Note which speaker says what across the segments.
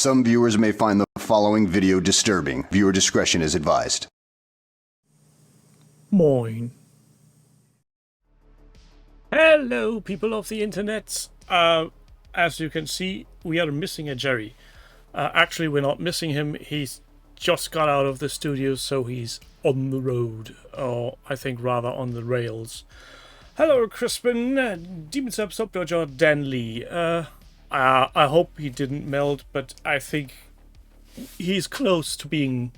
Speaker 1: Some viewers may find the following video disturbing. Viewer discretion is advised.
Speaker 2: Moin. Hello, people of the internet. As you can see, we are missing a Jerry. Actually, we're not missing him. He's just got out of the studio, so he's on the road. Or I think rather on the rails. Hello, Crispin. Demons up, stop your jaw, Dan Lee. I hope he didn't melt, but I think he's close to being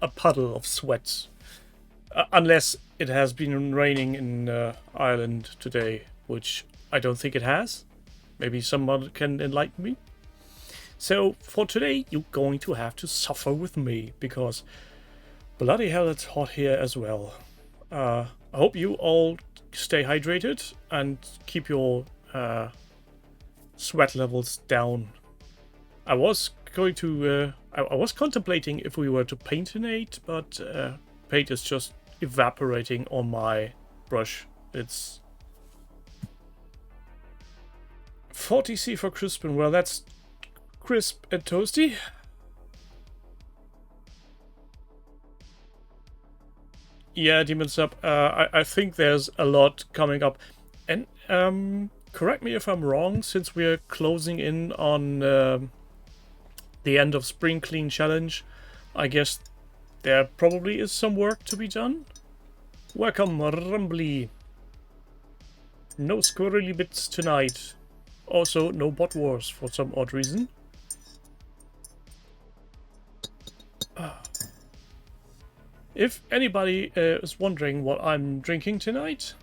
Speaker 2: a puddle of sweat. Unless it has been raining in Ireland today, which I don't think it has. Maybe someone can enlighten me. So for today, you're going to have to suffer with me, because bloody hell, it's hot here as well. I hope you all stay hydrated and keep your sweat levels down. I was going to, I was contemplating if we were to paintinate, but paint is just evaporating on my brush. It's 40C for Crispin. Well, that's crisp and toasty. Yeah, Demons Up. I think there's a lot coming up, and correct me if I'm wrong. Since we're closing in on the end of Spring Clean Challenge, I guess there probably is some work to be done. Welcome, Rumbly. No squirrely bits tonight. Also, no bot wars for some odd reason. If anybody is wondering what I'm drinking tonight,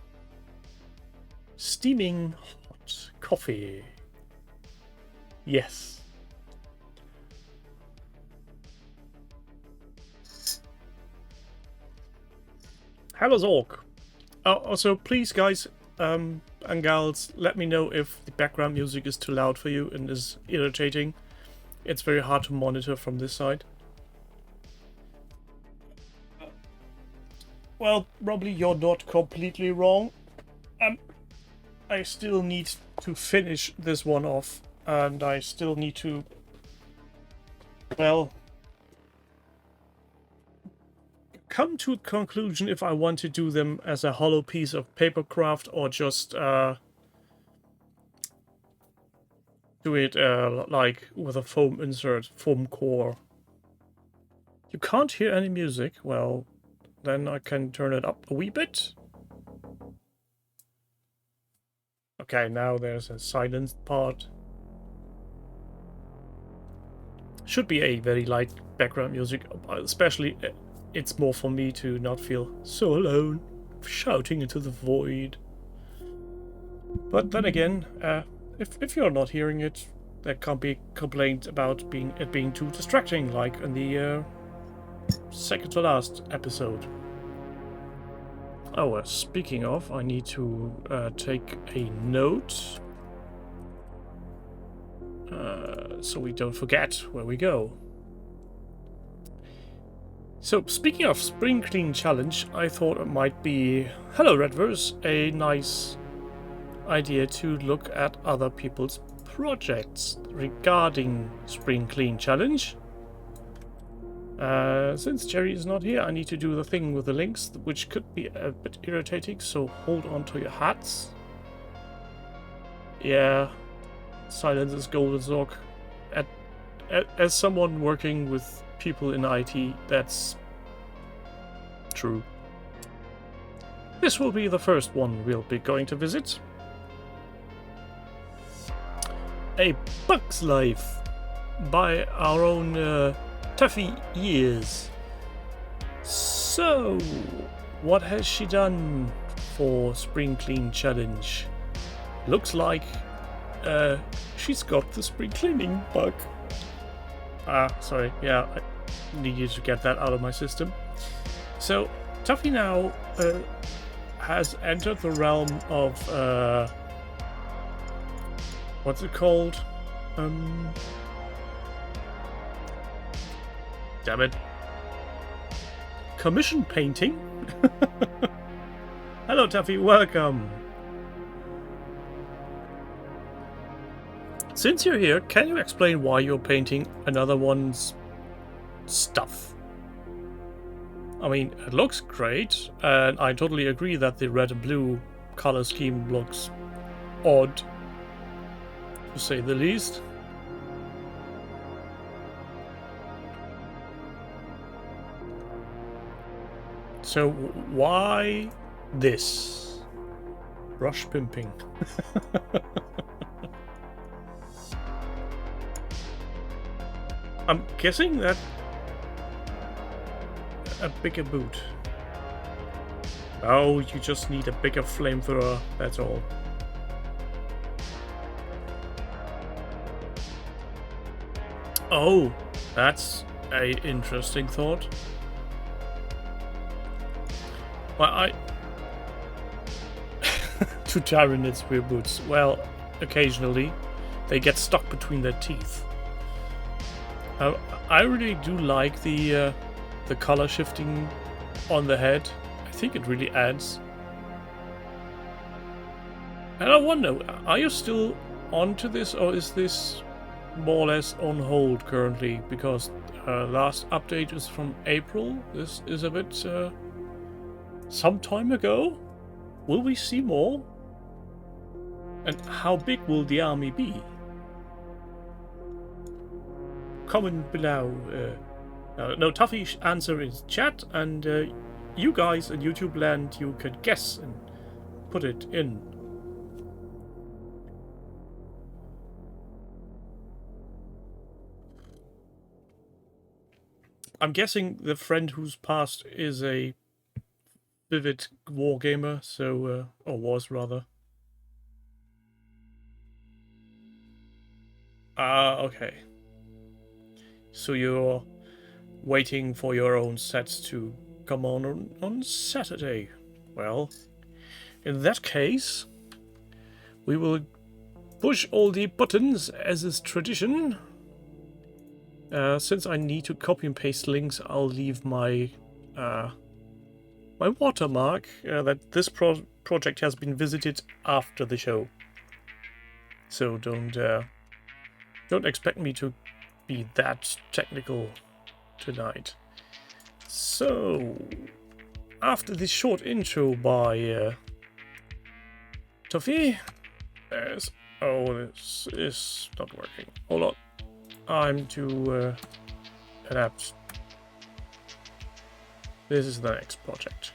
Speaker 2: steaming hot coffee. Yes. Hello, Zork. Also, please, guys and gals, let me know if the background music is too loud for you and is irritating. It's very hard to monitor from this side. Well, probably you're not completely wrong. I still need to finish this one off, and I still need to, well, come to a conclusion if I want to do them as a hollow piece of paper craft or just do it like with a foam insert, foam core. You can't hear any music. Well, then I can turn it up a wee bit. Okay, now there's a silenced part. Should be a very light background music, especially it's more for me to not feel so alone, shouting into the void. But then again, if you're not hearing it, there can't be complaints about it being too distracting, like in the second to last episode. Oh, speaking of, I need to take a note so we don't forget where we go. So, speaking of Spring Clean Challenge, I thought it might be, hello Redverse, a nice idea to look at other people's projects regarding Spring Clean Challenge. Since Jerry is not here, I need to do the thing with the links, which could be a bit irritating, so hold on to your hats. Yeah, silence is golden, Zork. As someone working with people in IT, that's true. This will be the first one we'll be going to visit. A Bug's Life by our own Tuffy Years. So, what has she done for Spring Clean Challenge? Looks like she's got the spring cleaning bug. Sorry, yeah, I needed to get that out of my system. So, Tuffy now has entered the realm of, what's it called? Damn it. Commission painting? Hello, Tuffy, welcome. Since you're here, can you explain why you're painting another one's stuff? I mean, it looks great, and I totally agree that the red and blue color scheme looks odd, to say the least. So why this? Brush pimping. I'm guessing that a bigger boot. Oh, you just need a bigger flamethrower, that's all. Oh, that's a interesting thought. Well, to Tyranids wear boots. Well, occasionally they get stuck between their teeth. I really do like the color shifting on the head. I think it really adds. And I wonder, are you still onto this, or is this more or less on hold currently? Because last update is from April. This is a bit some time ago. Will we see more? And how big will the army be? Comment below. No, Tuffy answer is chat, and you guys in YouTube land, you can guess and put it in. I'm guessing the friend who's passed is a vivid wargamer, so or was rather. Okay. So you're waiting for your own sets to come on Saturday. Well, in that case, we will push all the buttons as is tradition. Since I need to copy and paste links, I'll leave my my watermark that this project has been visited after the show. So don't expect me to be that technical tonight. So, after this short intro by Tuffy, there's... Oh, this is not working. Hold on. I'm too inept. This is the next project.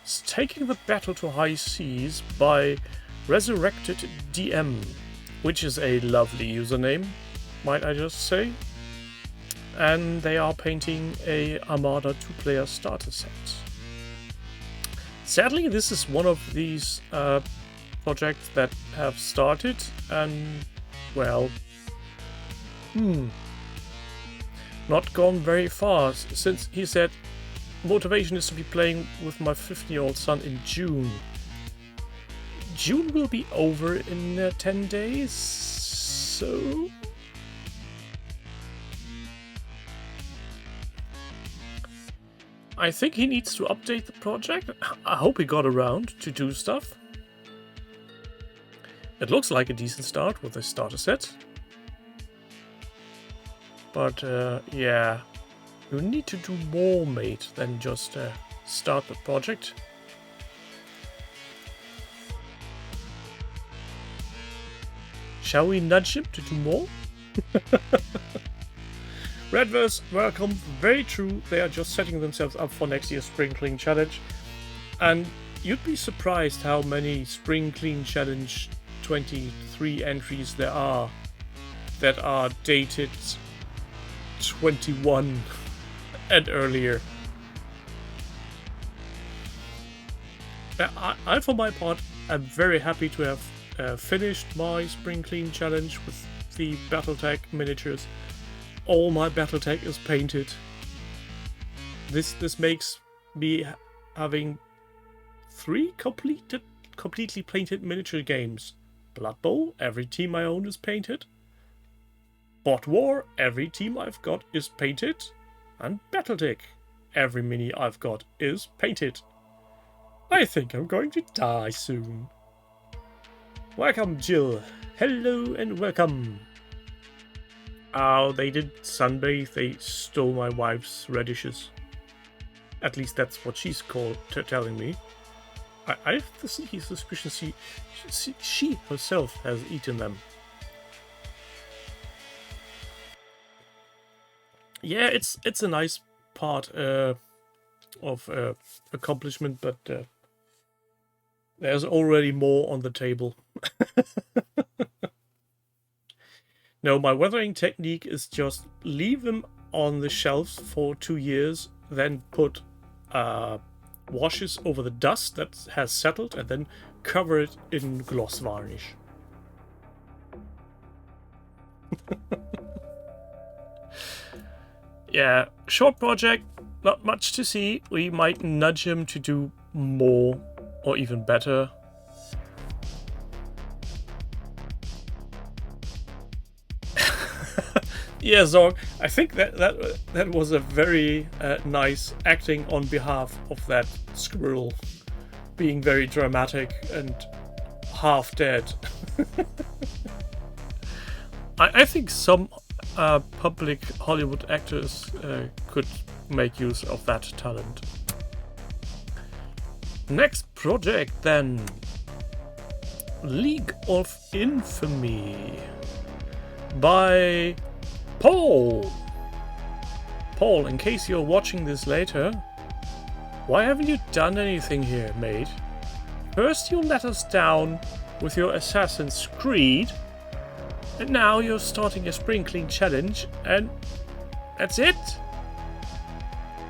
Speaker 2: It's Taking the Battle to High Seas by Resurrected DM, which is a lovely username, might I just say. And they are painting a Armada 2-player starter set. Sadly, this is one of these projects that have started and, well, not gone very far, since he said motivation is to be playing with my 15-year-old son in June. June will be over in 10 days, so... I think he needs to update the project. I hope he got around to do stuff. It looks like a decent start with a starter set. But yeah, you need to do more, mate, than just start the project. Shall we nudge him to do more? Redverse, welcome. Very true. They are just setting themselves up for next year's Spring Clean Challenge. And you'd be surprised how many Spring Clean Challenge 23 entries there are that are dated 21 and earlier. I for my part, am very happy to have finished my Spring Clean Challenge with the Battletech miniatures. All my Battletech is painted. This makes me having 3 completely painted miniature games. Blood Bowl, every team I own is painted. Bot War, every team I've got is painted. And Battletech, every mini I've got is painted. I think I'm going to die soon. Welcome, Jill. Hello and welcome. Oh, they did sunbathe. They stole my wife's radishes. At least that's what she's telling me. I have the sneaky suspicion she herself has eaten them. Yeah, it's a nice part of accomplishment, but there's already more on the table. No, my weathering technique is just leave them on the shelves for 2 years, then put washes over the dust that has settled, and then cover it in gloss varnish. Yeah, short project, not much to see. We might nudge him to do more or even better. Yeah, Zorg, I think that was a very nice acting on behalf of that squirrel, being very dramatic and half dead. I think some public Hollywood actors could make use of that talent. Next project then. League of Infamy by Paul. Paul, in case you're watching this later, why haven't you done anything here, mate? First you let us down with your Assassin's Creed, and now you're starting a spring clean challenge, and that's it?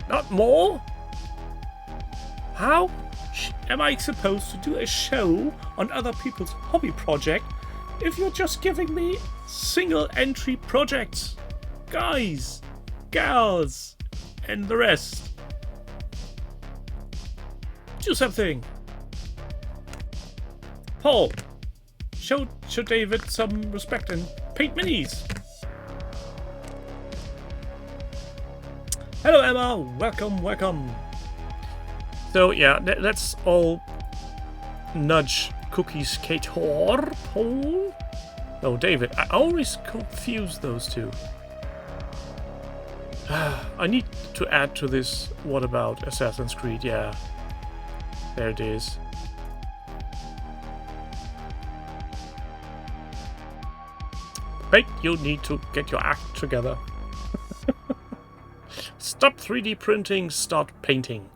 Speaker 2: Not more? How am I supposed to do a show on other people's hobby project if you're just giving me single entry projects? Guys, gals, and the rest. Do something. Paul, show David some respect and paint minis. Hello Emma, welcome. So yeah, let's all nudge Cookies Kator, Paul. No, David, I always confuse those two. I need to add to this, what about Assassin's Creed? Yeah, there it is. But you need to get your act together. Stop 3D printing, start painting.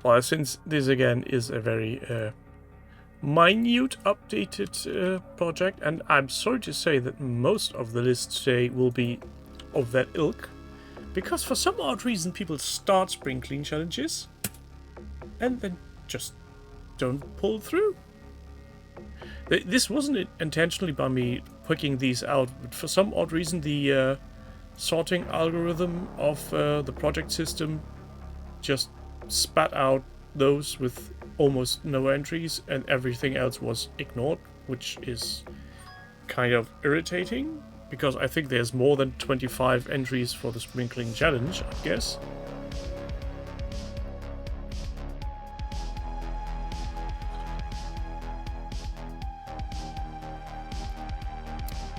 Speaker 2: Well, since this again is a very minute updated project, and I'm sorry to say that most of the list today will be of that ilk, because for some odd reason people start spring clean challenges and then just don't pull through. This wasn't intentionally by me picking these out, but for some odd reason the sorting algorithm of the project system just spat out those with almost no entries, and everything else was ignored, which is kind of irritating, because I think there's more than 25 entries for the sprinkling challenge, I guess.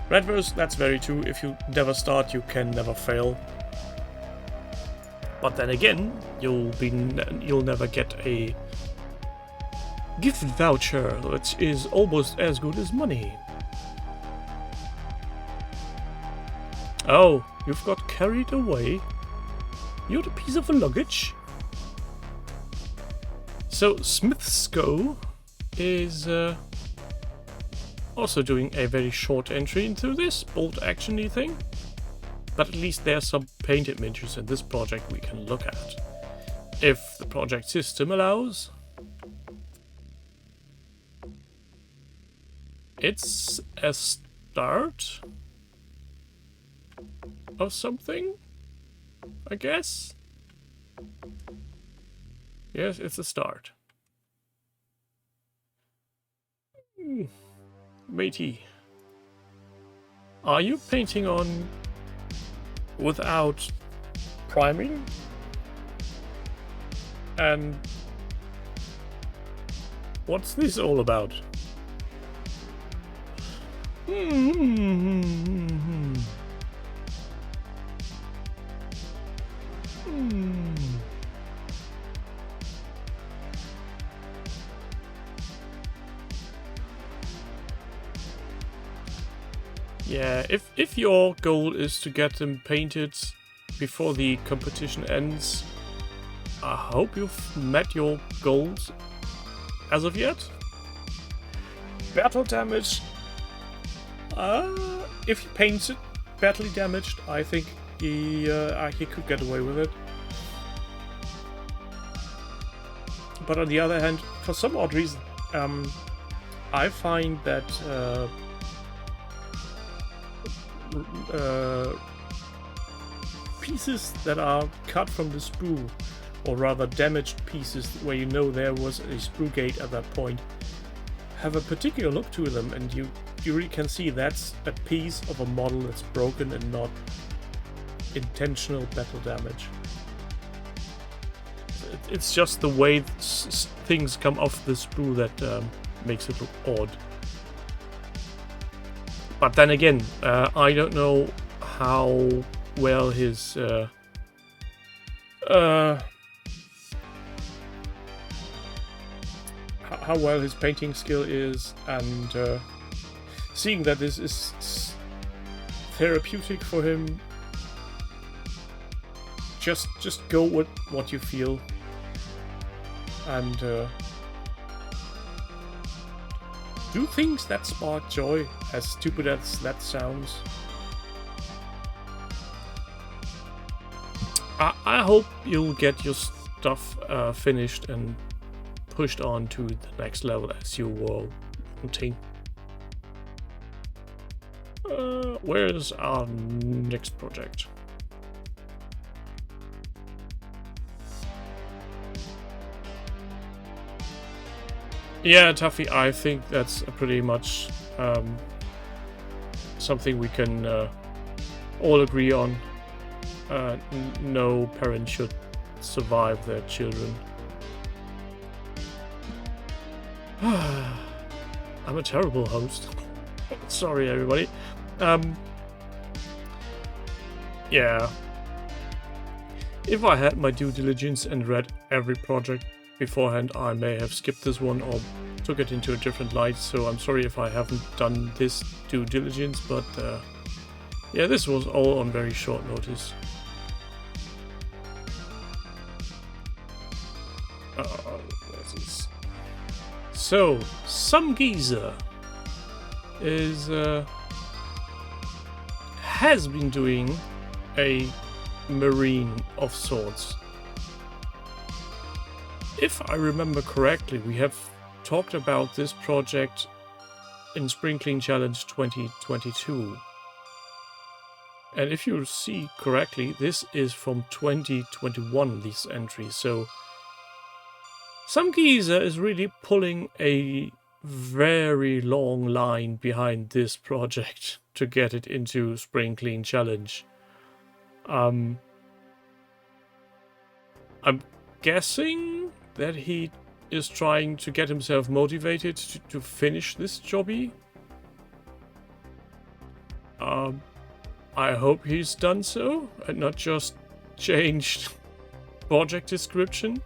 Speaker 2: Redverse, that's very true. If you never start, you can never fail. But then again, you'll never get a gift voucher, which is almost as good as money. Oh, you've got carried away. You're the piece of luggage. So Smithsco is also doing a very short entry into this bolt actiony thing. But at least there's some painted images in this project we can look at, if the project system allows. It's a start of something, I guess. Yes, it's a start. Matey, are you painting on without priming? And What's this all about? Yeah, if your goal is to get them painted before the competition ends, I hope you've met your goals as of yet. Battle damage. If he paints it badly damaged, I think he could get away with it. But on the other hand, for some odd reason, I find that pieces that are cut from the sprue, or rather damaged pieces where you know there was a sprue gate at that point, have a particular look to them, and you really can see that's a piece of a model that's broken and not intentional battle damage. It's just the way things come off the sprue that makes it look odd. But then again, I don't know how well his how well his painting skill is, and seeing that this is therapeutic for him, just go with what you feel, and do things that spark joy, as stupid as that sounds. I hope you'll get your stuff finished and pushed on to the next level as you were wanting. Where's our next project? Yeah, Tuffy, I think that's pretty much something we can all agree on. No parent should survive their children. I'm a terrible host. Sorry, everybody. Yeah. If I had my due diligence and read every project beforehand, I may have skipped this one or took it into a different light, so I'm sorry if I haven't done this due diligence, but yeah, this was all on very short notice. So, some geezer has been doing a marine of sorts. If I remember correctly, we have talked about this project in Spring Clean Challenge 2022. And if you see correctly, this is from 2021, this entry, so some geezer is really pulling a very long line behind this project to get it into Spring Clean Challenge. I'm guessing that he is trying to get himself motivated to finish this jobby. I hope he's done so and not just changed project description.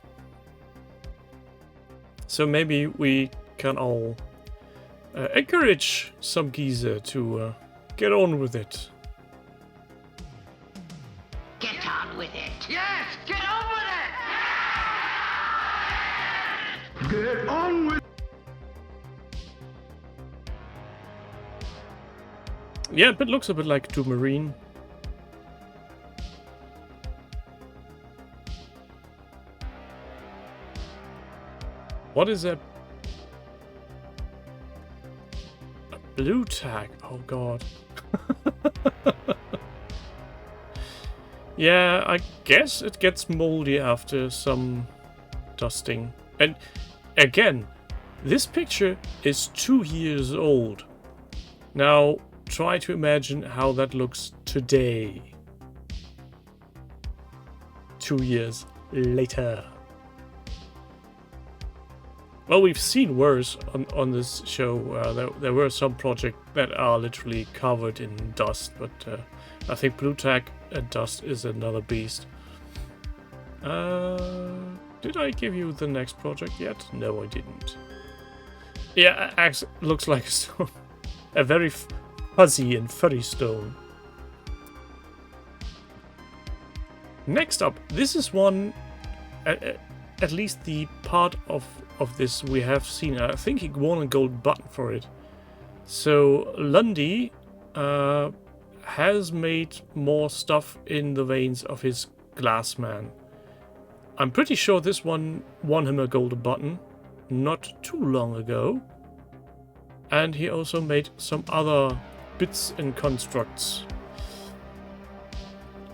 Speaker 2: So maybe we can all encourage some geezer to get on with it.
Speaker 3: Get on with it. Yes, get on with it. Get on with it.
Speaker 2: Yeah, it looks a bit like Do Marine. What is that? A blue tag? Oh god. Yeah, I guess it gets moldy after some dusting. And again, this picture is 2 years old. Now, try to imagine how that looks today. 2 years later. Well, we've seen worse on this show. There were some projects that are literally covered in dust, but I think Blue Tack and dust is another beast. Did I give you the next project yet? No, I didn't. Yeah, axe looks like a stone. A very fuzzy and furry stone. Next up, this is one, at least the part of this we have seen. I think he won a gold button for it. So Lundy has made more stuff in the veins of his Glassman. I'm pretty sure this one won him a golden button not too long ago. And he also made some other bits and constructs.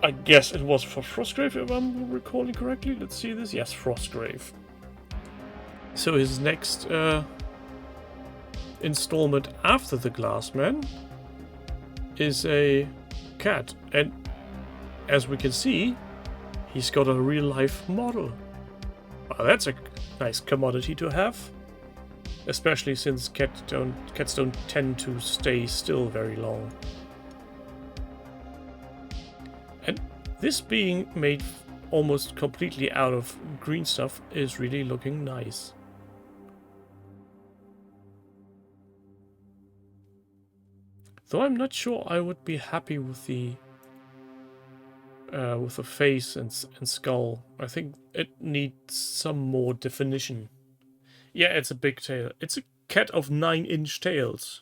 Speaker 2: I guess it was for Frostgrave, if I'm recalling correctly. Let's see this. Yes, Frostgrave. So his next installment after the Glassman is a cat. And as we can see, he's got a real-life model. Well, that's a nice commodity to have. Especially since cats don't tend to stay still very long. And this being made almost completely out of green stuff is really looking nice. Though I'm not sure I would be happy with the face and skull. I think it needs some more definition. Yeah, it's a big tail. It's a cat of 9-inch tails.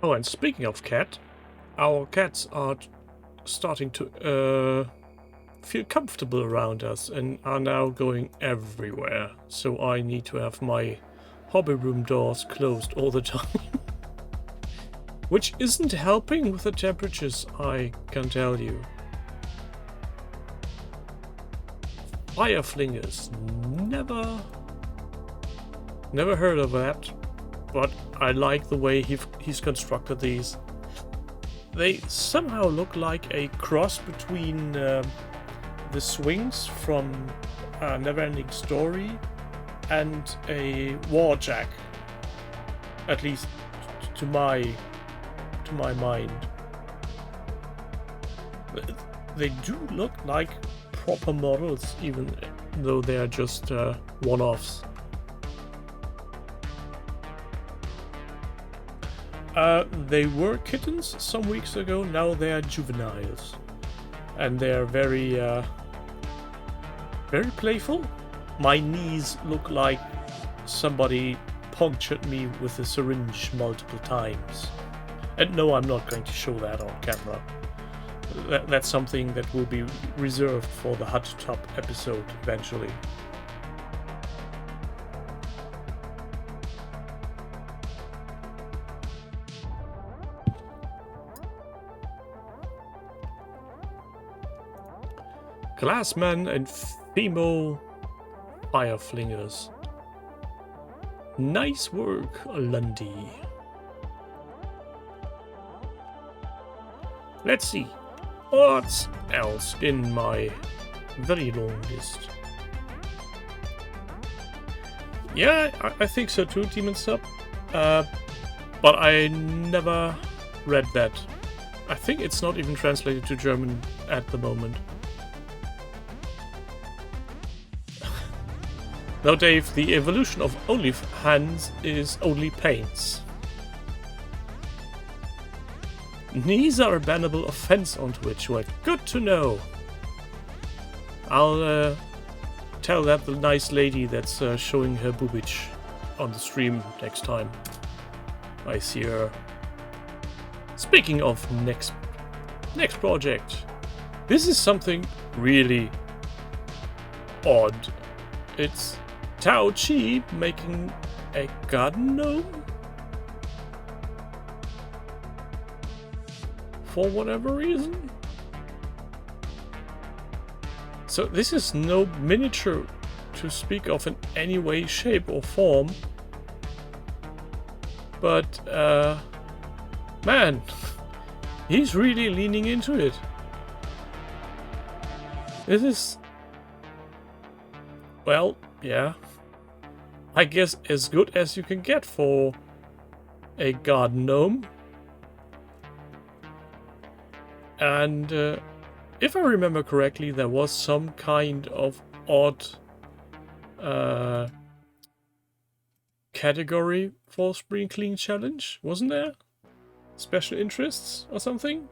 Speaker 2: Oh, and speaking of cat, our cats are starting to feel comfortable around us and are now going everywhere. So I need to have my hobby room doors closed all the time. Which isn't helping with the temperatures, I can tell you. Fireflingers. Never heard of that. But I like the way he's constructed these. They somehow look like a cross between the swings from Neverending Story and a Warjack, at least to my mind. They do look like proper models, even though they are just one-offs. They were kittens some weeks ago. Now they are juveniles, and they are very playful. My knees look like somebody punctured me with a syringe multiple times. And no, I'm not going to show that on camera. That's something that will be reserved for the Hot Tub episode eventually. Glassman and Fimo Fireflingers. Nice work, Lundy. Let's see. What else in my very long list? Yeah, I think so too, Demon Sub. But I never read that. I think it's not even translated to German at the moment. Now, Dave, the evolution of OnlyFans is only paints. Knees are a bannable offense on Twitch. Well, good to know. I'll tell that the nice lady that's showing her boobage on the stream next time I see her. Speaking of next project, this is something really odd. It's Tao Chi making a garden gnome? For whatever reason. So this is no miniature to speak of in any way, shape, or form. But, man, he's really leaning into it. This is, well, yeah, I guess as good as you can get for a garden gnome. And if I remember correctly, there was some kind of odd category for Spring Clean Challenge, wasn't there? Special interests or something?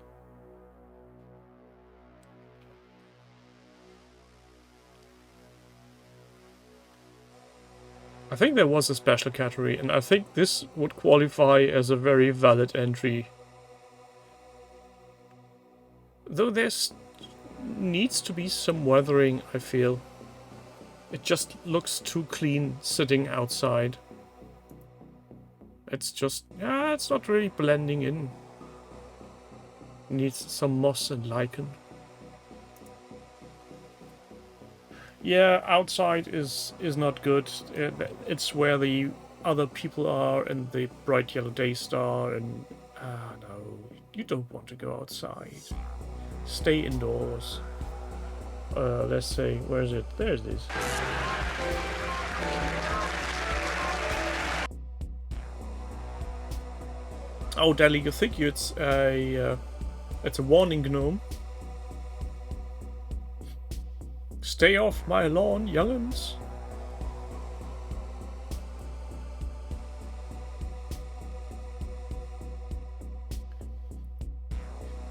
Speaker 2: I think there was a special category, and I think this would qualify as a very valid entry. Though there's needs to be some weathering, I feel. It just looks too clean sitting outside. It's just, yeah, it's not really blending in. Needs some moss and lichen. Yeah, outside is not good. It's where the other people are and the bright yellow day star and... no, you don't want to go outside. Stay indoors. Let's say, where is it? There it is. Oh, Deli, you think it's a warning gnome? Stay off my lawn, young'uns.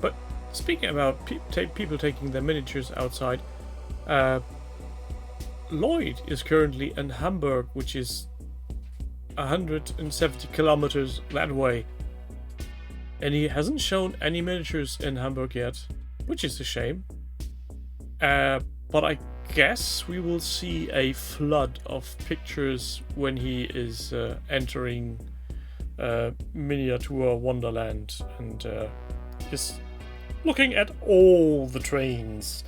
Speaker 2: But speaking about people taking their miniatures outside, Lloyd is currently in Hamburg, which is 170 kilometers that way. And he hasn't shown any miniatures in Hamburg yet, which is a shame. But I guess we will see a flood of pictures when he is entering Miniature Wonderland and is looking at all the trains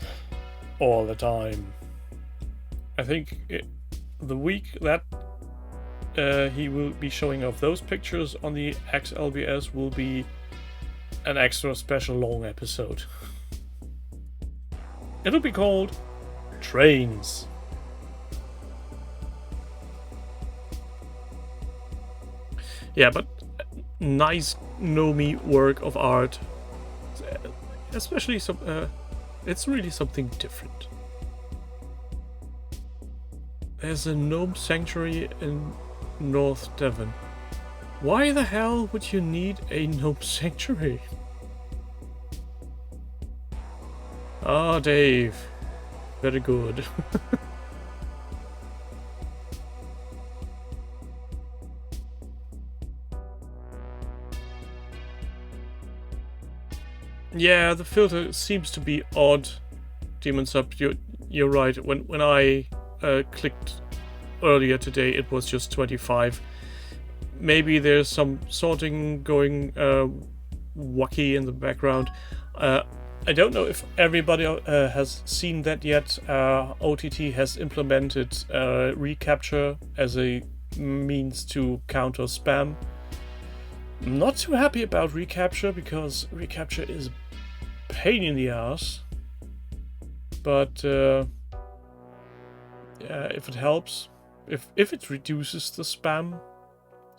Speaker 2: all the time. I think the week that he will be showing off those pictures on the XLBS will be an extra special long episode. It'll be called Trains. Yeah, but nice gnomey work of art. Especially some, it's really something different. There's a gnome sanctuary in North Devon. Why the hell would you need a gnome sanctuary? Ah, Dave. Very good. Yeah, the filter seems to be odd. Demon Sub, you're right. When I clicked earlier today, it was just 25. Maybe there's some sorting going wacky in the background. I don't know if everybody has seen that yet. OTT has implemented reCAPTCHA as a means to counter spam. I'm not too happy about reCAPTCHA because reCAPTCHA is a pain in the ass. But yeah, if it helps, if it reduces the spam.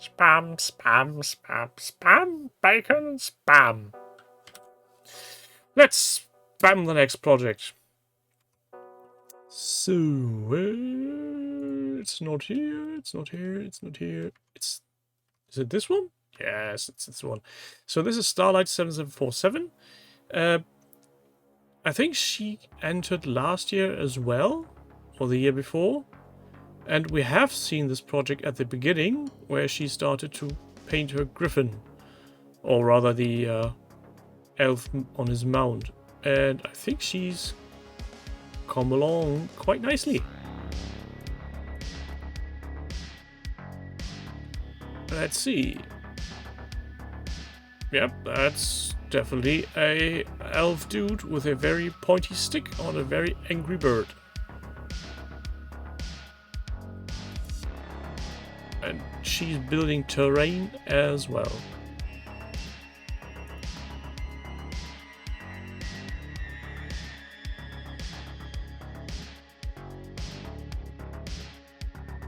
Speaker 2: Spam, spam, spam, spam, bacon, spam. Let's spam the next project. So, it's not here, it's not here, it's not here. Is it this one? Yes, it's this one. So this is Starlight 7747. I think she entered last year as well, or the year before. And we have seen this project at the beginning, where she started to paint her griffin. Or rather the elf on his mount. And I think she's come along quite nicely. Let's see. Yep, that's definitely a elf dude with a very pointy stick on a very angry bird. she's building terrain as well.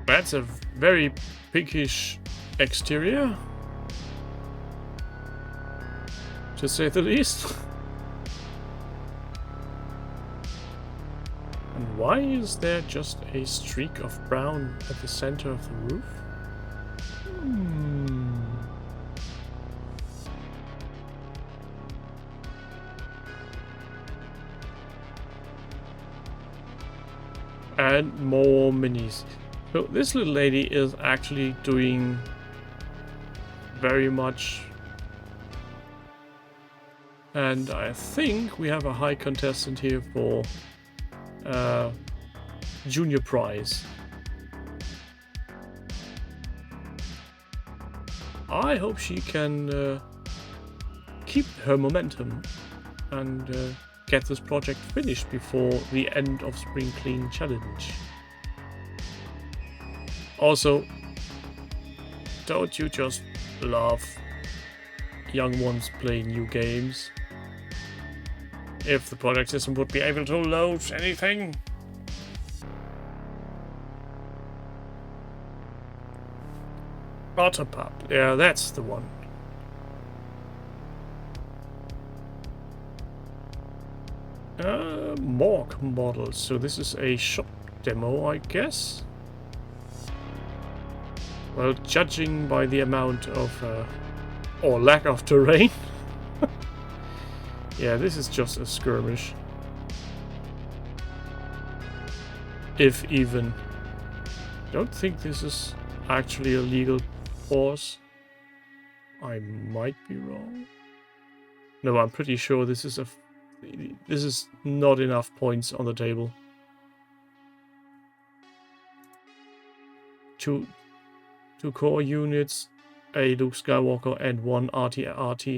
Speaker 2: That's a very piggish exterior, to say the least. And why is there just a streak of brown at the center of the roof? And more minis. So this little lady is actually doing very much. And I think we have a high contestant here for junior prize. I hope she can keep her momentum and get this project finished before the end of Spring Clean Challenge. Also, don't you just love young ones playing new games? If the project system would be able to load anything. Otterpup, yeah, that's the one. Morgue models, so this is a shop demo, I guess. Well, judging by the amount of, or lack of terrain. Yeah, this is just a skirmish. If even. Don't think this is actually a legal force. I might be wrong. No, I'm pretty sure this is not enough points on the table. Two core units, a Luke Skywalker and one AT-RT.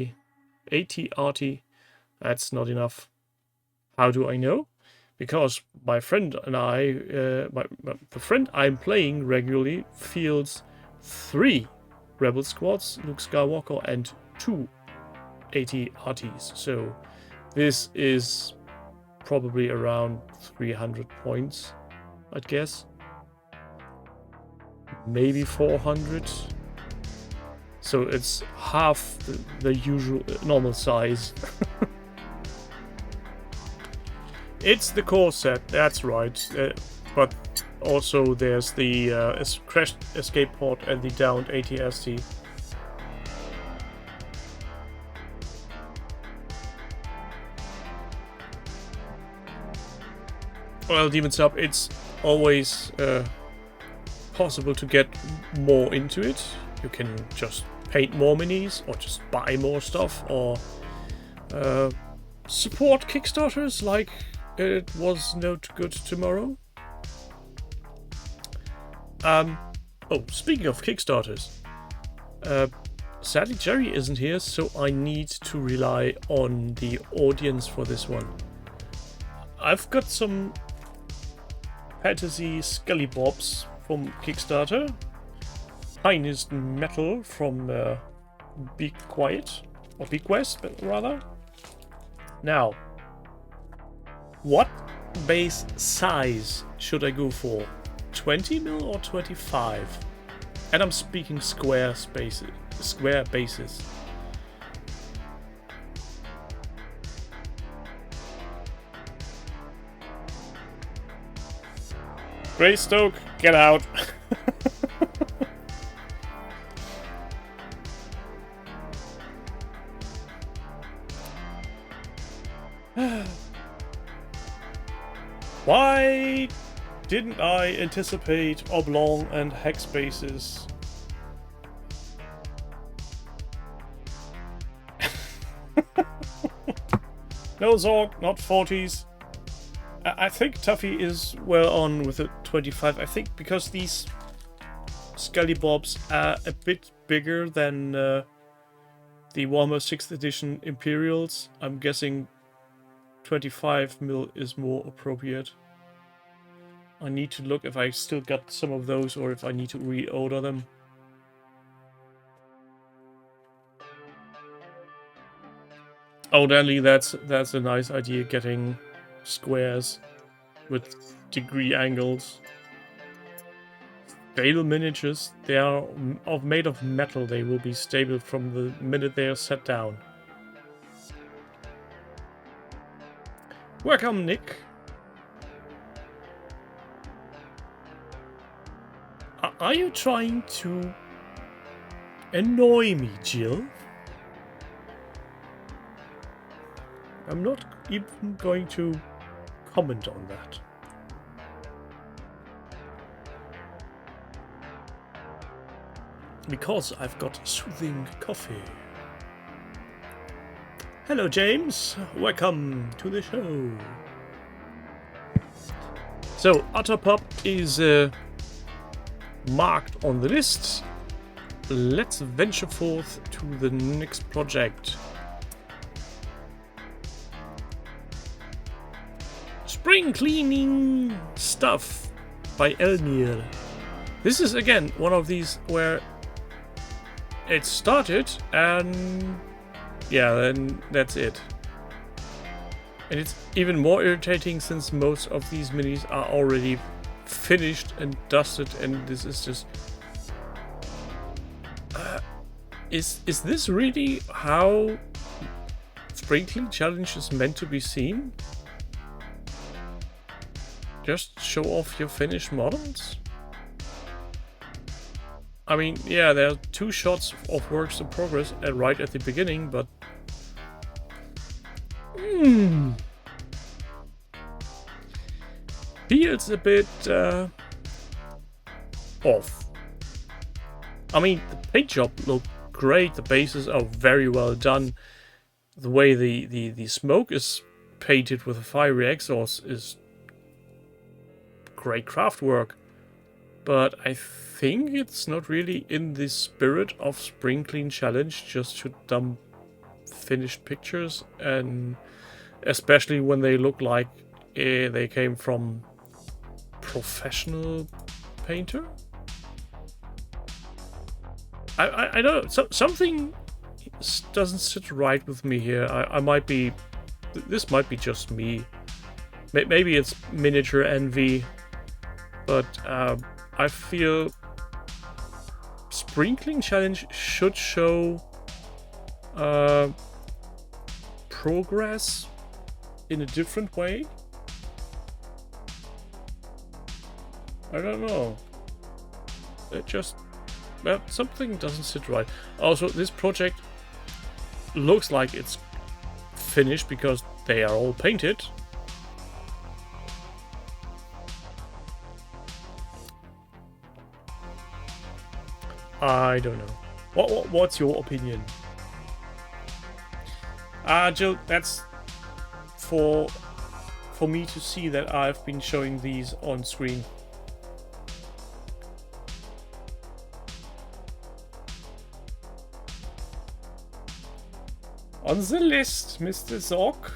Speaker 2: That's not enough. How do I know? Because my friend and I, the friend I'm playing regularly fields 3 Rebel Squads, Luke Skywalker, and 2 AT-RTs. So this is probably around 300 points, I'd guess. Maybe 400. So it's half the usual normal size. It's the core set, that's right. But also there's the crashed escape pod and the downed AT-ST. Well, Demon's Up, it's always possible to get more into it. You can just paint more minis, or just buy more stuff, or support Kickstarters like it was Not Good Tomorrow. Oh, speaking of Kickstarters, sadly Jerry isn't here, so I need to rely on the audience for this one. I've got some fantasy Skelly Bobs from Kickstarter, Finest Metal from Be Quiet, or Bequest rather. Now, what base size should I go for? 20 mil or 25? And I'm speaking square bases. Greystoke, get out. Why didn't I anticipate oblong and hex bases? No Zorg, not 40s. I think Tuffy is well on with a 25. I think because these Skelly Bobs are a bit bigger than the Warhammer 6th edition Imperials, I'm guessing 25 mil is more appropriate. I need to look if I still got some of those or if I need to reorder them. Oh, Danley, that's a nice idea, getting squares with degree angles. Stable miniatures, they are made of metal. They will be stable from the minute they are set down. Welcome, Nick. Are you trying to annoy me, Jill? I'm not even going to comment on that. Because I've got soothing coffee. Hello, James. Welcome to the show. So, Otterpop is marked on the list. Let's venture forth to the next project. Spring cleaning stuff by Elmir. This is again one of these where it started and yeah, then that's it. And it's even more irritating since most of these minis are already finished and dusted, and this is just is this really how Spring Clean Challenge is meant to be seen? Just show off your finished models? I mean, yeah, there are 2 shots of works in progress right at the beginning, but feels a bit off. I mean, the paint job looked great. The bases are very well done. The way the smoke is painted with a fiery exhaust is great craft work. But I think it's not really in the spirit of Spring Clean Challenge just to dump finished pictures, and especially when they look like they came from professional painter. I don't know, something doesn't sit right with me here. I might be, this might be just me. Maybe it's miniature envy, but I feel Spring Clean Challenge should show progress in a different way. I don't know. It just, well, something doesn't sit right. Also, this project looks like it's finished because they are all painted. I don't know. What's your opinion? Jill, that's for me to see that I've been showing these on screen. On the list, Mr. Zork.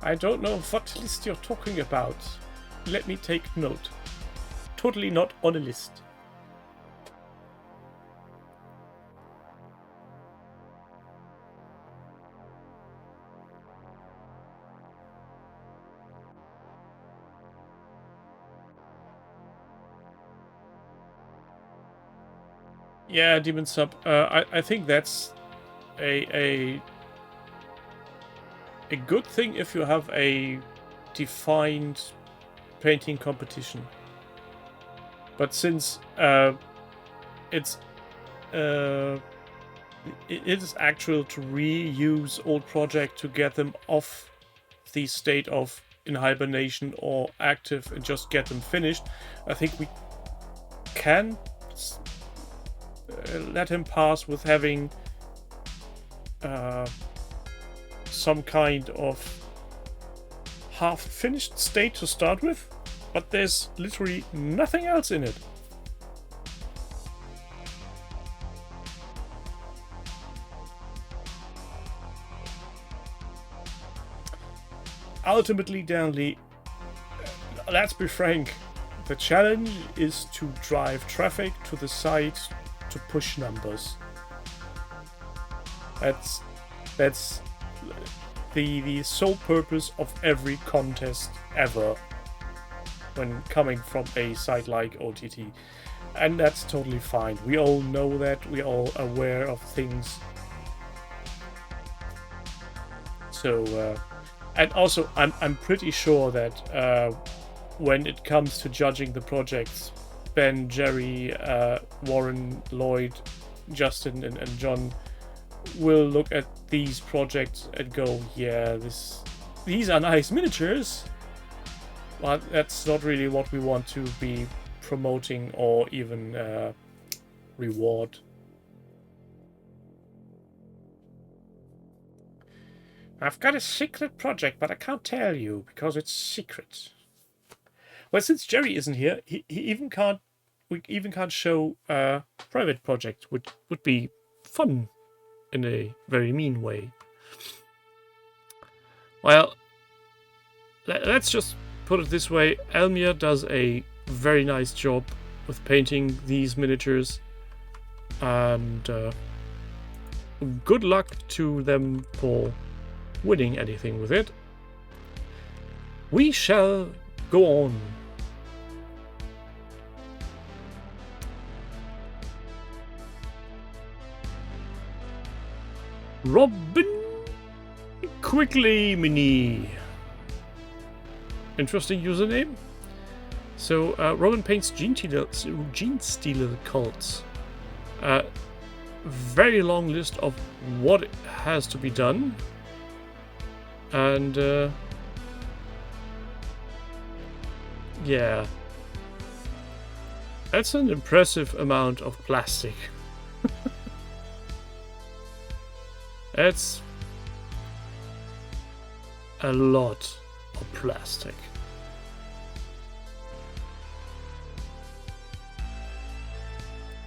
Speaker 2: I don't know what list you're talking about. Let me take note. Totally not on a list. Yeah, Demon Sub. I think that's a good thing if you have a defined painting competition. But since it is actual to reuse old project to get them off the state of in hibernation or active and just get them finished, I think we can let him pass with having some kind of half-finished state to start with, but there's literally nothing else in it. Ultimately, Danley, let's be frank, the challenge is to drive traffic to the site to push numbers. That's the sole purpose of every contest ever when coming from a site like OTT. And that's totally fine. We all know that. We're all aware of things. So, and also, I'm pretty sure that when it comes to judging the projects, Ben, Jerry, Warren, Lloyd, Justin, and John will look at these projects and go, yeah, these are nice miniatures, but that's not really what we want to be promoting or even reward. I've got a secret project, but I can't tell you because it's secret. Well, since Jerry isn't here, we even can't show a private project, which would be fun in a very mean way. Well, let's just put it this way. Elmir does a very nice job with painting these miniatures, and good luck to them for winning anything with it. We shall go on. Robin Quickly Mini. Interesting username. So Robin paints Gene Stealer cults. Very long list of what has to be done. And yeah, that's an impressive amount of plastic. That's a lot of plastic.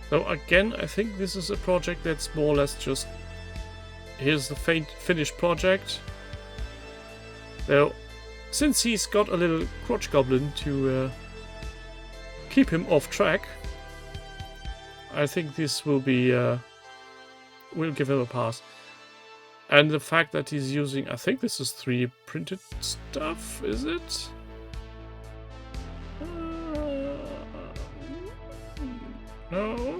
Speaker 2: So again, I think this is a project that's more or less just, here's the finished project. Now, since he's got a little crotch goblin to keep him off track, I think this will be, we'll give him a pass. And the fact that he's using, I think this is 3D printed stuff, is it? No.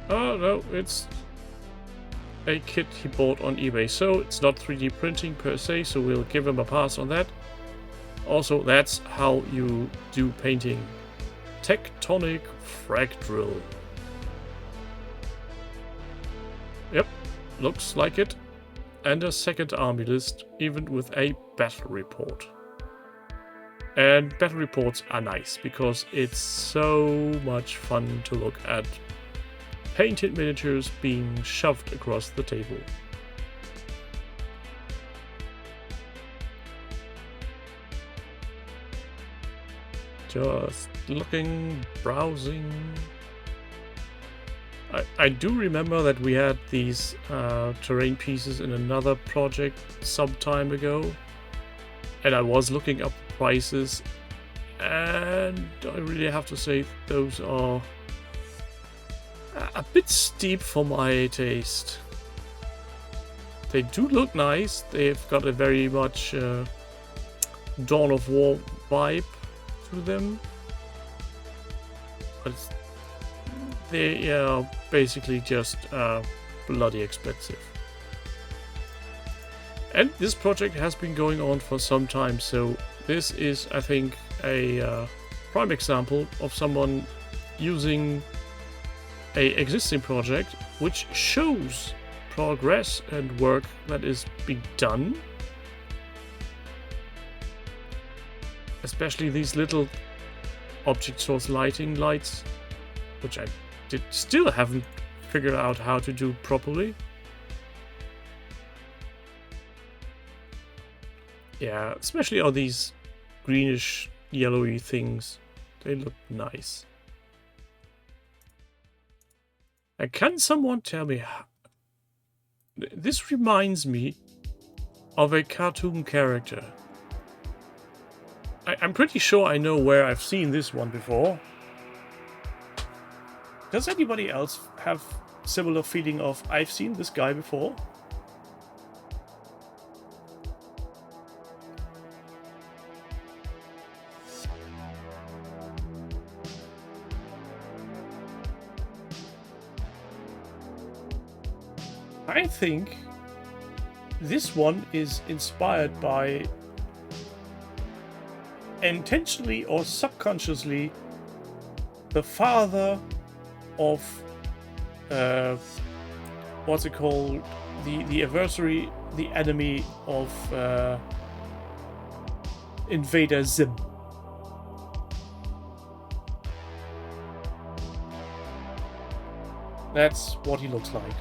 Speaker 2: Oh no, it's a kit he bought on eBay, so it's not 3D printing per se, so we'll give him a pass on that. Also, that's how you do painting. Tectonic Fractal. Yep, looks like it. And a second army list, even with a battle report. And battle reports are nice, because it's so much fun to look at painted miniatures being shoved across the table. Just looking, browsing. I do remember that we had these terrain pieces in another project some time ago, and I was looking up prices, and I really have to say those are a bit steep for my taste. They do look nice. They've got a very much Dawn of War vibe to them, but they are basically just bloody expensive. And this project has been going on for some time, so this is, I think, a prime example of someone using a existing project which shows progress and work that is being done. Especially these little object source lighting lights, which I still haven't figured out how to do properly. Yeah, especially all these greenish, yellowy things. They look nice. And can someone tell me how... This reminds me of a cartoon character. I'm pretty sure I know where I've seen this one before. Does anybody else have similar feeling of I've seen this guy before? I think this one is inspired by, intentionally or subconsciously, the father of what's it called? The adversary, the enemy of Invader Zim. That's what he looks like.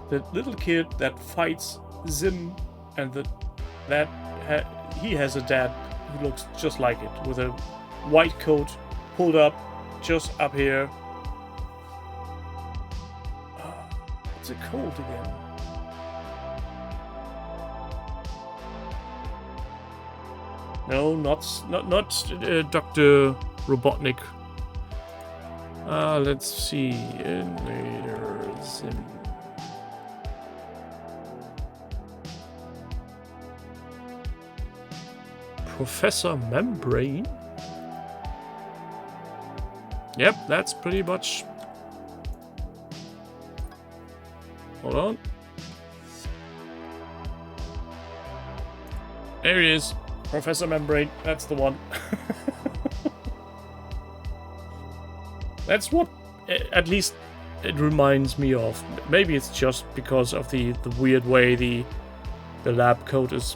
Speaker 2: The little kid that fights Zim, and he has a dad who looks just like it, with a white coat pulled up just up here. What's it called again? No, not Dr. Robotnik. Let's see. Invader Zim. Professor Membrane? Yep, that's pretty much... Hold on. There he is. Professor Membrane. That's the one. That's what, at least, it reminds me of. Maybe it's just because of the weird way the lab coat is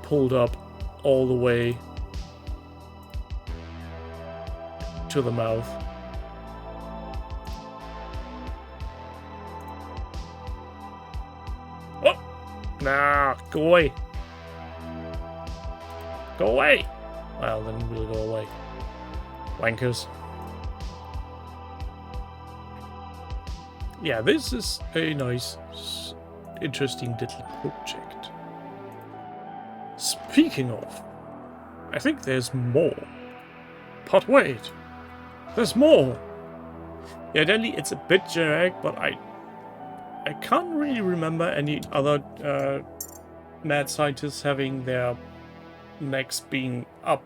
Speaker 2: pulled up all the way to the mouth. Oh! Nah, go away. Go away! Well, then we'll go away. Wankers. Yeah, this is a nice, interesting little project. Speaking of, I think there's more. But wait, there's more. Yeah, Deadly, it's a bit generic, but I can't really remember any other mad scientists having their necks being up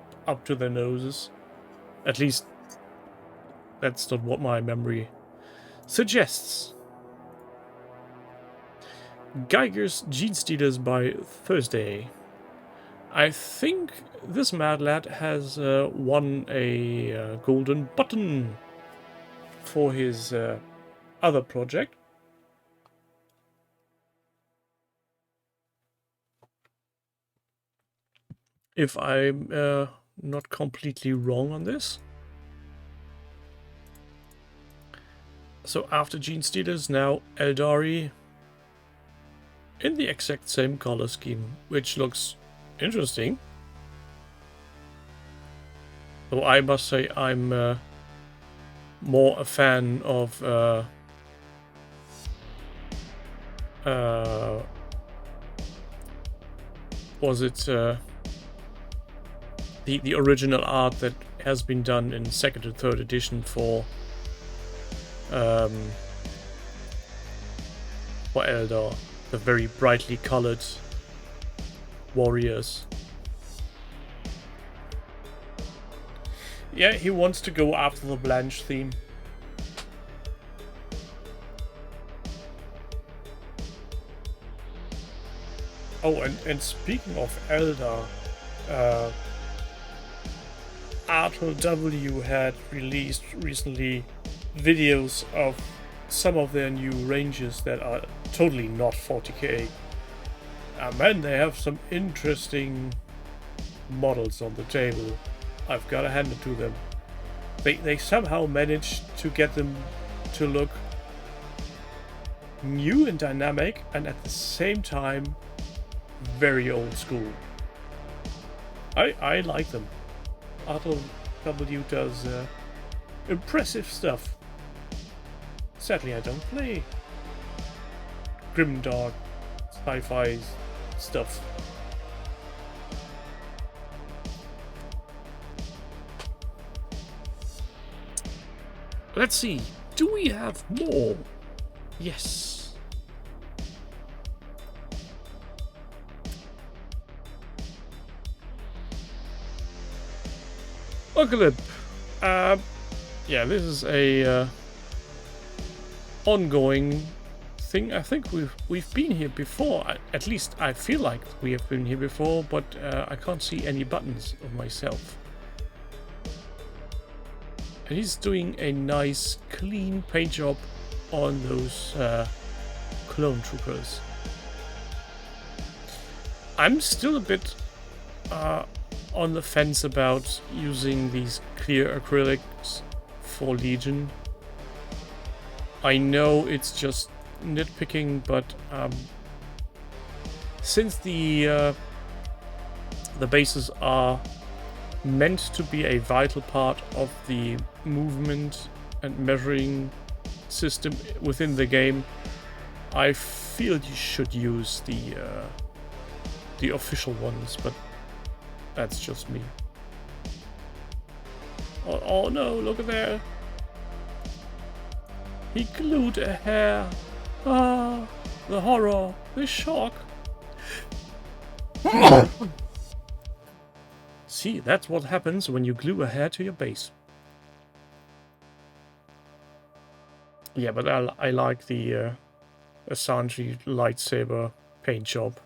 Speaker 2: to their noses. At least, that's not what my memory suggests. Geiger's Gene Stealers by Thursday. I think this mad lad has won a golden button for his other project. If I'm not completely wrong on this. So after Gene Stealers, now Eldari in the exact same color scheme, which looks interesting. Though I must say I'm more a fan of was it the original art that has been done in 2nd and 3rd edition for Eldar, the very brightly colored warriors. Yeah, he wants to go after the Blanche theme. Oh, and speaking of Eldar, Arthur W had released recently videos of some of their new ranges that are totally not 40k. Man, they have some interesting models on the table. I've got to hand it to them. They somehow managed to get them to look new and dynamic, and at the same time very old school. I like them. Arthur W does impressive stuff. Sadly, I don't play grimdark sci-fi stuff. Let's see. Do we have more? Yes. Oculip. Yeah, this is a ongoing thing. I think we've been here before. At least I feel like we have been here before, but I can't see any buttons of myself. And he's doing a nice clean paint job on those clone troopers. I'm still a bit on the fence about using these clear acrylics for Legion. I know it's just nitpicking, but since the bases are meant to be a vital part of the movement and measuring system within the game, I feel you should use the official ones, but that's just me. Oh no, look at there. He glued a hair. Ah, the horror, the shock. See, that's what happens when you glue a hair to your base. Yeah, but I like the Assange lightsaber paint job.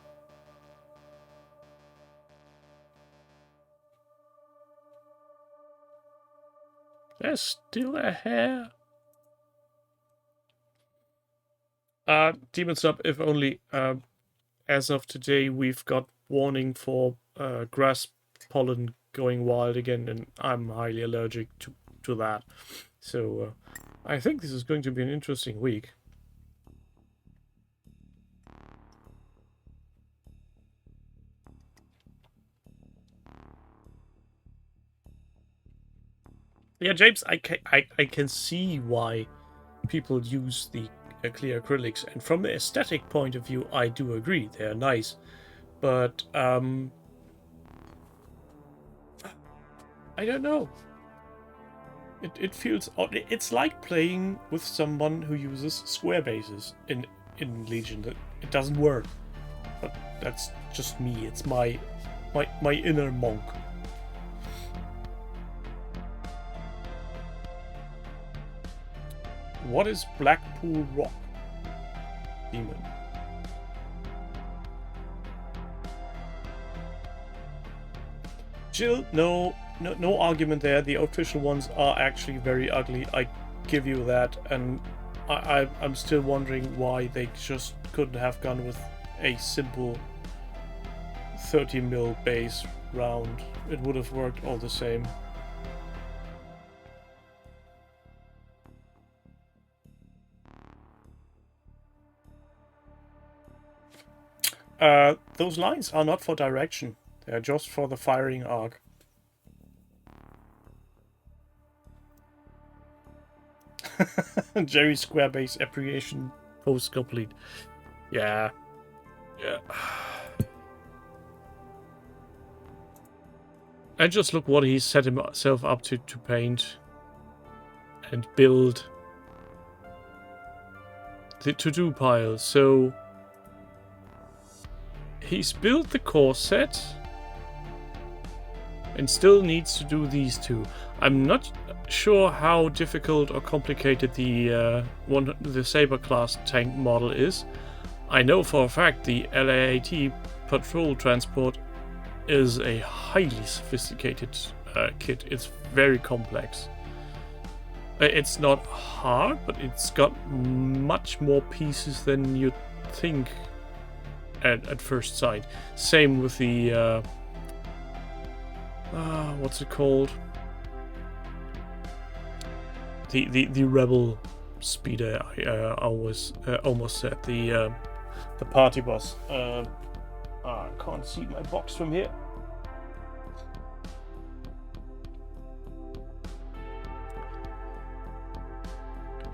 Speaker 2: There's still a hair. Demons Up, if only as of today we've got warning for grass pollen going wild again, and I'm highly allergic to that. So I think this is going to be an interesting week. Yeah, James, I can see why people use the clear acrylics, and from the aesthetic point of view, I do agree, they're nice. But I don't know. It feels odd. It's like playing with someone who uses square bases in Legion. That it doesn't work. But that's just me. It's my inner monk. What is Blackpool Rock? Demon. Jill, no argument there. The official ones are actually very ugly. I give you that, and I'm still wondering why they just couldn't have gone with a simple 30mm base round. It would have worked all the same. Those lines are not for direction. They're just for the firing arc. Jerry Square Base appreciation post complete. Yeah. Yeah. And just look what he set himself up to paint and build the to-do pile. So he's built the core set and still needs to do these two. I'm not sure how difficult or complicated the Saber class tank model is. I know for a fact the LAAT patrol transport is a highly sophisticated kit. It's very complex. It's not hard, but it's got much more pieces than you'd think at first sight. Same with the what's it called? The Rebel speeder. I almost said the party bus. I can't see my box from here.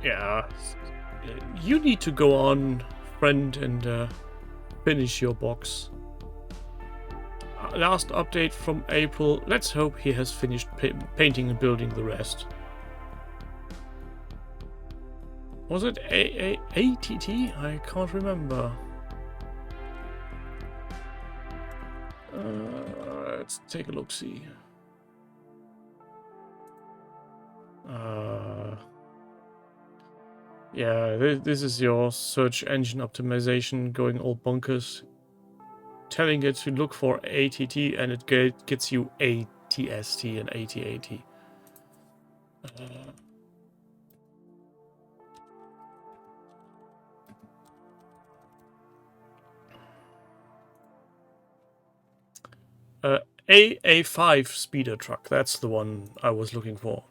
Speaker 2: Yeah, you need to go on, friend, and finish your box. Last update from April. Let's hope he has finished painting and building the rest. Was it ATT? I can't remember. Let's take a look. See. Yeah, this is your search engine optimization going all bonkers. Telling it to look for ATT and it gets you ATST and ATAT. AA5 speeder truck, that's the one I was looking for.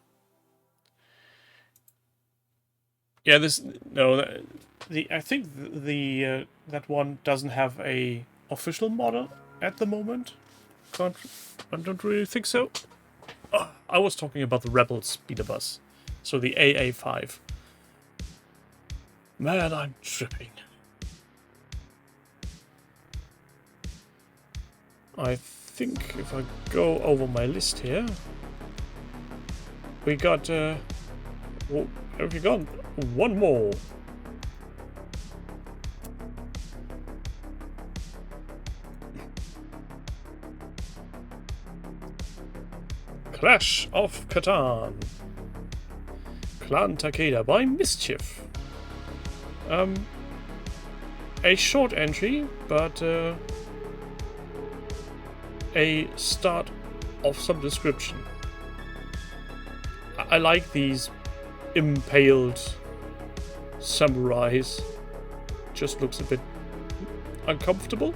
Speaker 2: Yeah, I think that one doesn't have a official model at the moment. I don't really think so. I was talking about the Rebel speeder bus, so the AA5. Man, I'm tripping. I think if I go over my list here, we got have we got one more. Clash of Catan. Clan Takeda by Mischief. A short entry, but a start of some description. I like these impaled samurais. Just looks a bit uncomfortable.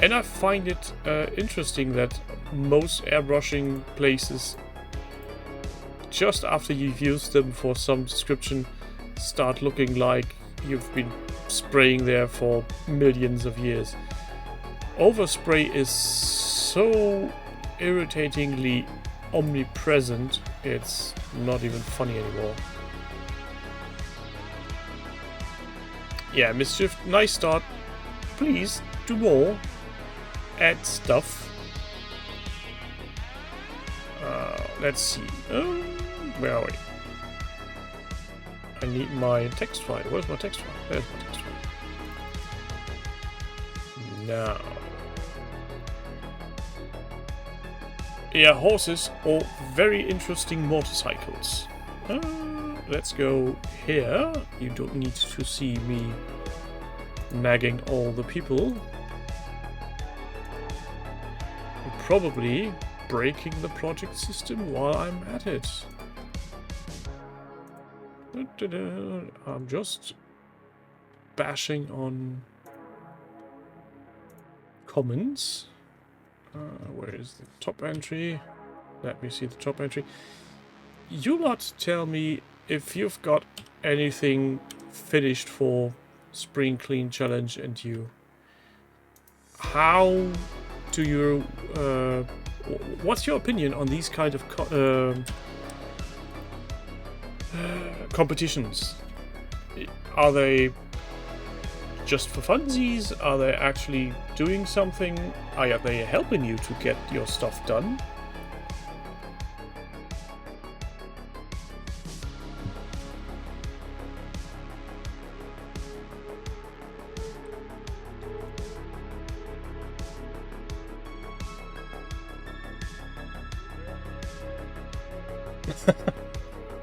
Speaker 2: And I find it interesting that most airbrushing places, just after you've used them for some description, start looking like you've been spraying there for millions of years. Overspray is so irritatingly omnipresent, it's not even funny anymore. Yeah, Mischief, nice start. Please do more. Add stuff. Let's see. Where are we? I need my text file. Where's my text file? There's my text file. Now. Yeah, horses or very interesting motorcycles. Let's go here. You don't need to see me nagging all the people. Probably breaking the project system while I'm at it. I'm just bashing on comments. Where is the top entry? Let me see the top entry. You lot tell me if you've got anything finished for Spring Clean Challenge and you. How do you what's your opinion on these kind of competitions? Are they just for funsies? Are they actually doing something? Are they helping you to get your stuff done?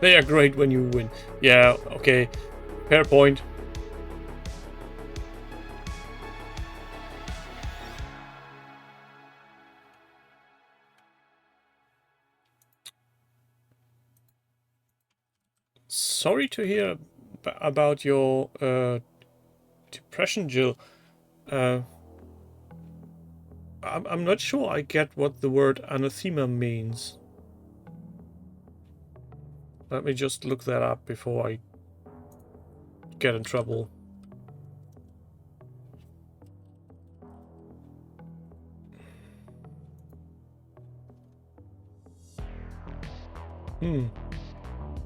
Speaker 2: They are great when you win. Yeah, okay. Fair point. Sorry to hear about your depression, Jill. I'm not sure I get what the word anathema means. Let me just look that up before I get in trouble.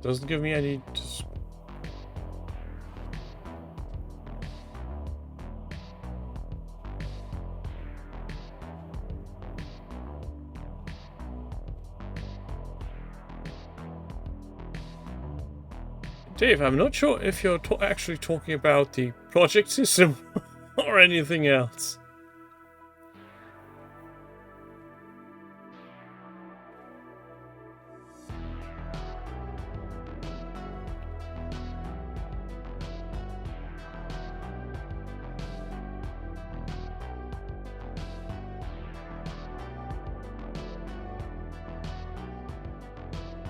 Speaker 2: Doesn't give me any... Dave, I'm not sure if you're actually talking about the project system or anything else.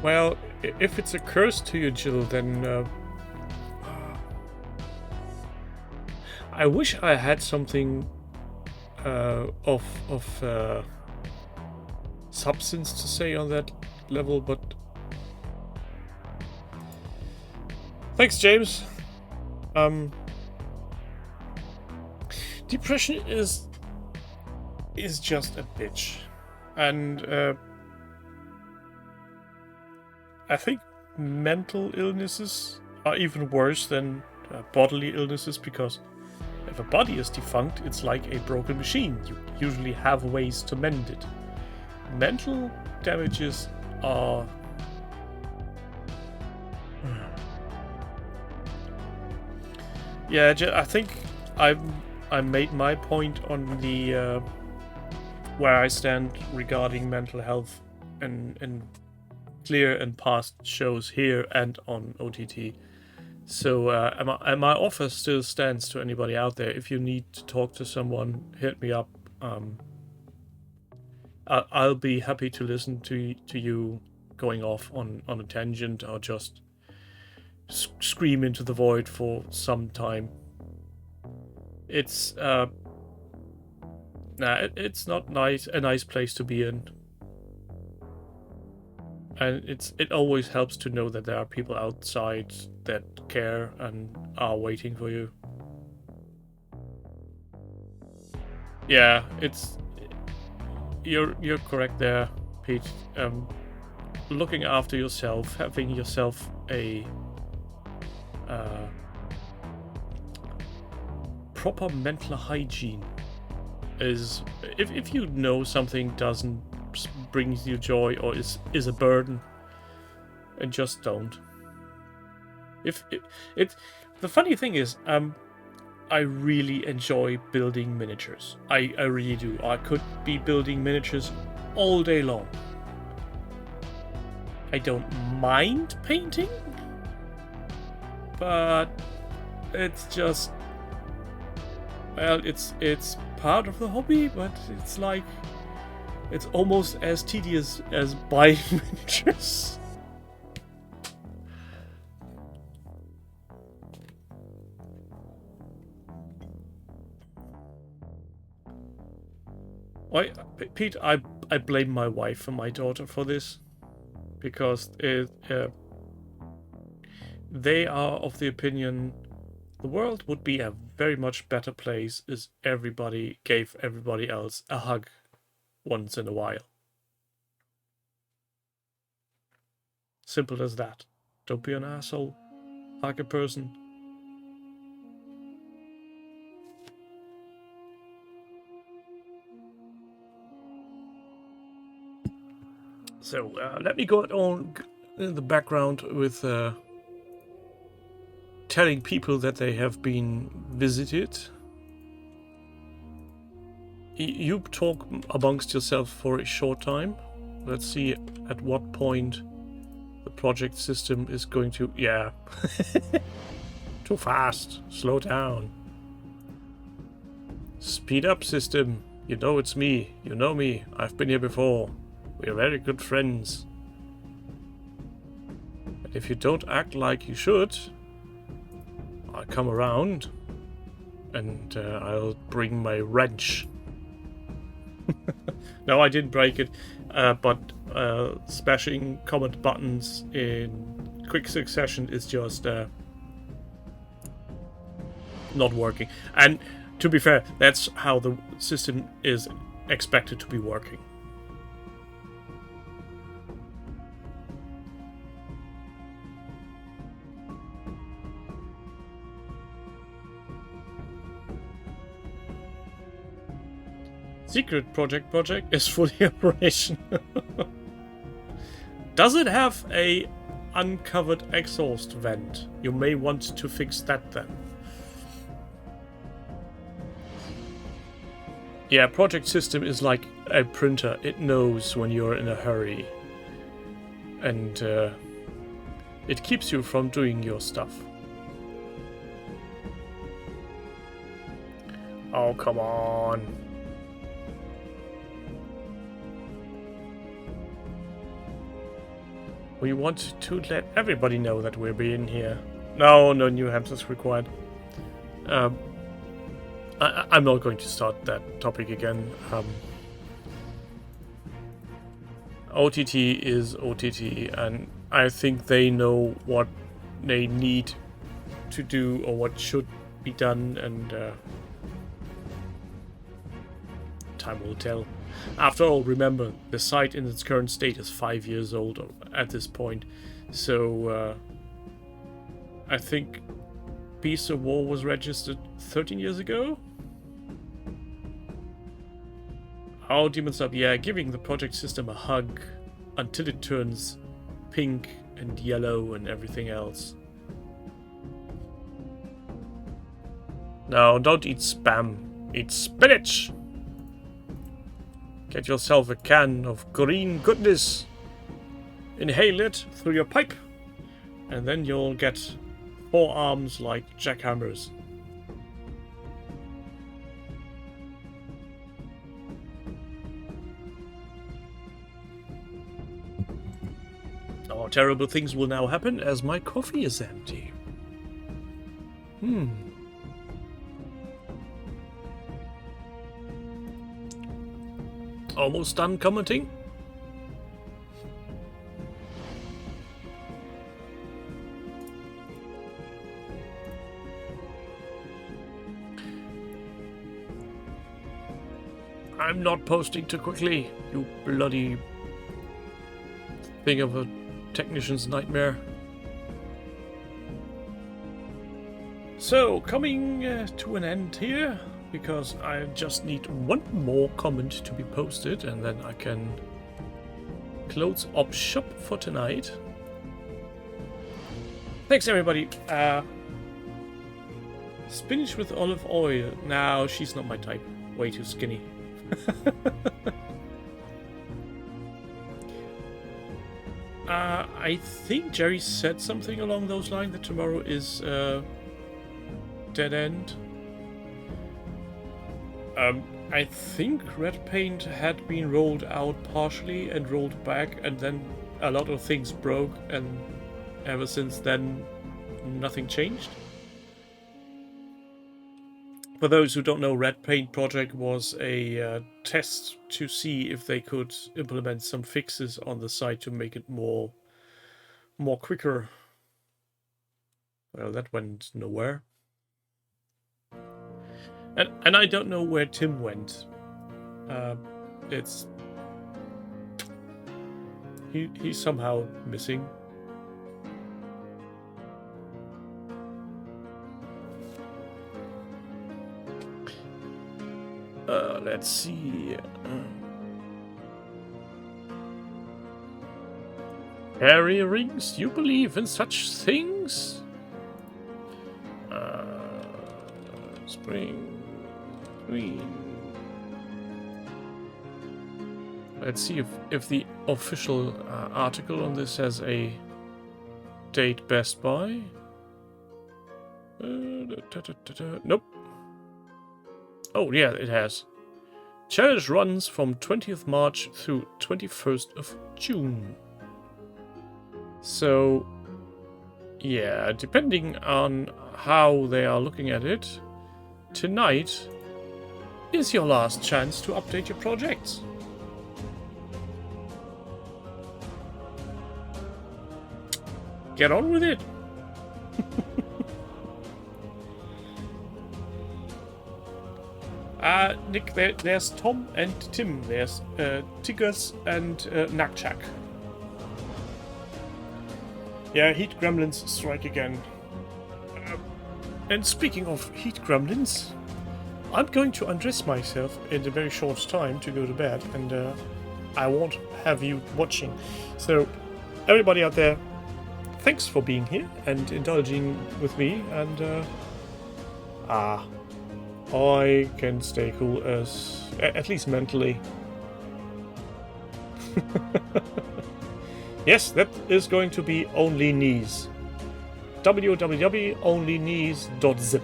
Speaker 2: Well, if it's a curse to you, Jill, then I wish I had something of substance to say on that level, but thanks, James. Depression is just a bitch, and I think mental illnesses are even worse than bodily illnesses, because if a body is defunct, it's like a broken machine. You usually have ways to mend it. Mental damages are... Yeah, I think I made my point on the where I stand regarding mental health and clear and past shows here and on OTT. So and my offer still stands to anybody out there. If you need to talk to someone, hit me up. I'll be happy to listen to you going off on a tangent, or just scream into the void for some time. It's it's not a nice place to be in. And it always helps to know that there are people outside that care and are waiting for you. Yeah, you're correct there, Pete. Looking after yourself, having yourself a proper mental hygiene is, if you know something doesn't brings you joy or is a burden, and just don't. The funny thing is, I really enjoy building miniatures. I really do. I could be building miniatures all day long. I don't mind painting, but it's just, well, it's part of the hobby, but it's like, it's almost as tedious as buying miniatures. Pete, I blame my wife and my daughter for this, because they are of the opinion the world would be a very much better place if everybody gave everybody else a hug once in a while. Simple as that. Don't be an asshole. Hug a person. So let me go on in the background with telling people that they have been visited. You talk amongst yourself for a short time. Let's see at what point the project system is going to... Yeah. Too fast. Slow down. Speed up, system. You know it's me. You know me. I've been here before. We are very good friends. And if you don't act like you should, I'll come around and I'll bring my wrench. No, I didn't break it, but smashing comment buttons in quick succession is just not working. And to be fair, that's how the system is expected to be working. Secret project is fully operational. Does it have a uncovered exhaust vent. You may want to fix that then. Yeah, project system is like a printer. It knows when you're in a hurry. And it keeps you from doing your stuff. Oh, come on. We want to let everybody know that we're being here. No, no new hamsters required. I'm not going to start that topic again. OTT is OTT, and I think they know what they need to do or what should be done, and time will tell. After all, remember, the site in its current state is 5 years old at this point, so I think Beast of War was registered 13 years ago? Oh, Demon's Up, yeah, giving the project system a hug until it turns pink and yellow and everything else. No, don't eat spam. Eat spinach! Get yourself a can of green goodness. Inhale it through your pipe, and then you'll get 4 arms like jackhammers. Oh, terrible things will now happen as my coffee is empty. Almost done commenting? I'm not posting too quickly, you bloody thing of a technician's nightmare. So, coming to an end here, because I just need one more comment to be posted, and then I can close up shop for tonight. Thanks, everybody. Spinach with olive oil. No, she's not my type. Way too skinny. I think Jerry said something along those lines that tomorrow is dead end. I think red paint had been rolled out partially and rolled back, and then a lot of things broke, and ever since then nothing changed. For those who don't know, Red Paint Project was a test to see if they could implement some fixes on the site to make it more quicker. Well, that went nowhere. And I don't know where Tim went. He's somehow missing. Let's see. Fairy rings? You believe in such things? Spring. Green. Let's see if the official article on this has a date Best Buy. Nope. Oh, yeah, it has. Challenge runs from 20th March through 21st of June. So, yeah, depending on how they are looking at it, tonight is your last chance to update your projects. Get on with it. Nick, there's Tom and Tim. There's Tigers and Nakchak. Yeah, heat gremlins strike again. And speaking of heat gremlins, I'm going to undress myself in a very short time to go to bed, and I won't have you watching. So, everybody out there, thanks for being here and indulging with me, and I can stay cool at least mentally. Yes, that is going to be only knees. www.onlyknees.zip.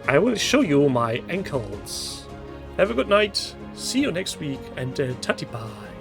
Speaker 2: I will show you my ankles. Have a good night. See you next week, and tatty bye.